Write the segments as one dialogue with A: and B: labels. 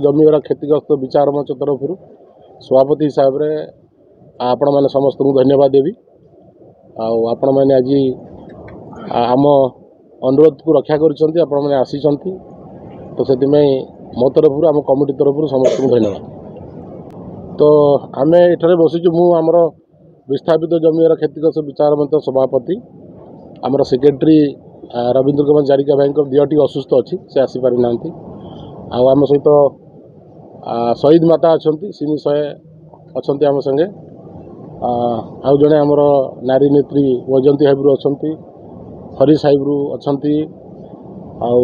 A: जमीर क्षतिग्रस्त विचार मंच तरफ सभापति हिसाब से आपण मैंने समस्त को धन्यवाद देवी आपण मैंने आज आम अनुरोध को रक्षा कर आसी तो से मो तरफ आम कमिटी तरफ समस्त को धन्यवाद। तो आम ये बसीचु मुझर विस्थापित जमीर क्षतिग्रस्त विचार मंच सभापति आमर सेक्रेटरी रवींद्र कुमार जारिका भाई देहटी असुस्थ अच्छी से आसीपारि ना आम सहित शहीद माता अच्छा सिनी शहे अच्छा आम संगे आउ जड़े आमर नारी नेत्री वैजयंती हाइब्रु अच्छा हरीश हाइब्रु अच्छा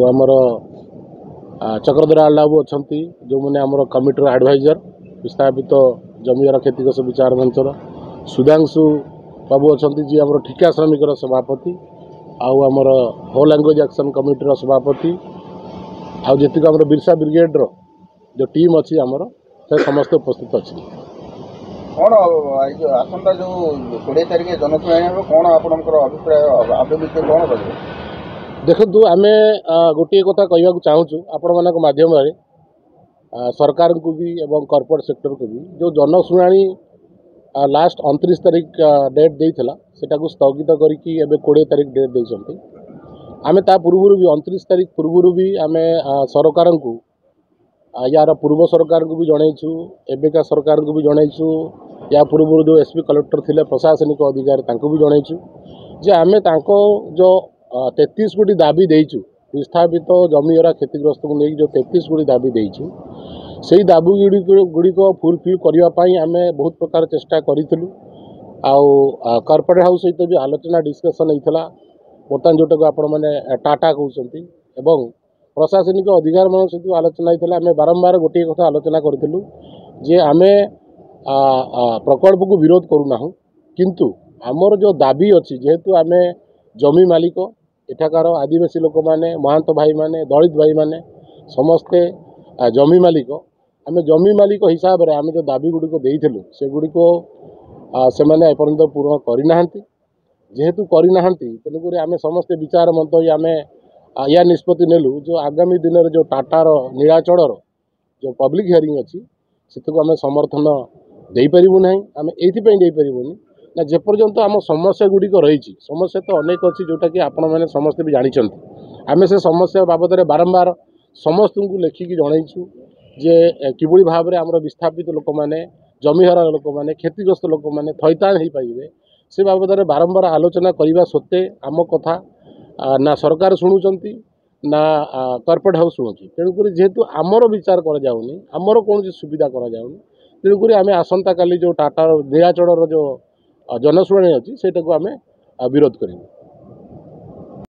A: आमर चक्रधर आल्लाबू अच्छा जो मैंने आमर कमिटर एडवाइजर विस्थापित जमीर क्षतिग्रस्त विचार मंचर सुधांशु बाबू अच्छा जी आम ठिका श्रमिकर सभापति आमर होल लैंग्वेज एक्शन कमिटर सभापति आती आम बिरसा ब्रिगेड्र जो टीम अच्छी आमर से समस्त उपस्थित अच्छी
B: कौन आसंता जो 20 तारिख जनशुणी कौन आपंकर अभिप्राय आभिमुख्य कौन रही
A: देखु आम गोटे कथा कहवाक चाहूँ आपण मान मध्यम सरकार को भी एवं कॉर्पोरेट सेक्टर को भी जो जनशुणी लास्ट 29 तारिख डेट देता सेटा स्थगित करके 20 तारिख डेट देते आम ता पूर्व भी 29 तारिख पूर्व भी आम सरकार को यार पूर्व सरकार को भी जनईचु एवेका सरकार को भी जनईचु या पूर्व जो एसपी कलेक्टर थे प्रशासनिक अधिकारी भी जनईचु जे आम जो 33 कोटी दाबी देचु विस्थापित जमीरा क्षतिग्रस्त को लेकिन जो 33 कोटी दाबी देचु से दाबी गुड़िक फुलफिल करने आम बहुत प्रकार चेष्टा करूँ कॉर्पोरेट हाउस सहित भी आलोचना डिस्कसन होता बर्तमान जोटा को आपण मैंने टाटा कहते प्रशासनिक अधिकार मान सहित आलोचना होता आम बारंबार गोटे कथा आलोचना करूँ जे आम प्रकल्प को विरोध करूना किंतु आमर जो दाबी अच्छी जेहेतु आम जमी मालिक एठाकार आदिवासी लोक मैंने महांत भाई मैंने दलित भाई मैंने समस्ते जमी मालिक आम जमी मालिक हिसाब से आम जो दाबी गुड़िक देलु से गुड़िक से मैंने एपर्यंत पूर्ण करना जेहेतु करना तेणुक आम समस्ते विचार मंत आम या निष्पत्ति नेलु जो आगामी दिन में जो टाटार नीलाचलर जो पब्लिक हियरिंग अच्छी से आम समर्थन दे पारू ना आम ये ना जेपर्यंत आम समस्या गुड़िक रही समस्या तो अनेक अच्छी जोटा कि आपण मैंने समस्ते भी जानते आम से समस्या बाबद में बारंबार समस्त को लेखिकी जनईचु जे किभली भाव में आम विस्थापित लोक मैंने जमीहरा लोक मैंने क्षतिग्रस्त लोक मैंने थैतान हो पारे से बाबद में बारंबार आलोचना करने सत्वे आम कथा ना सरकार शुणुंट ना कॉर्पोरेट हाउस शुणुची तेणुक जेहेतु आमर विचार कराऊनी आमर कौन सुविधा कराऊनी तेणुक आम आसंता काली जो टाटा नीलाचलर जो जनशुणी अच्छी से आम विरोध करेंगे।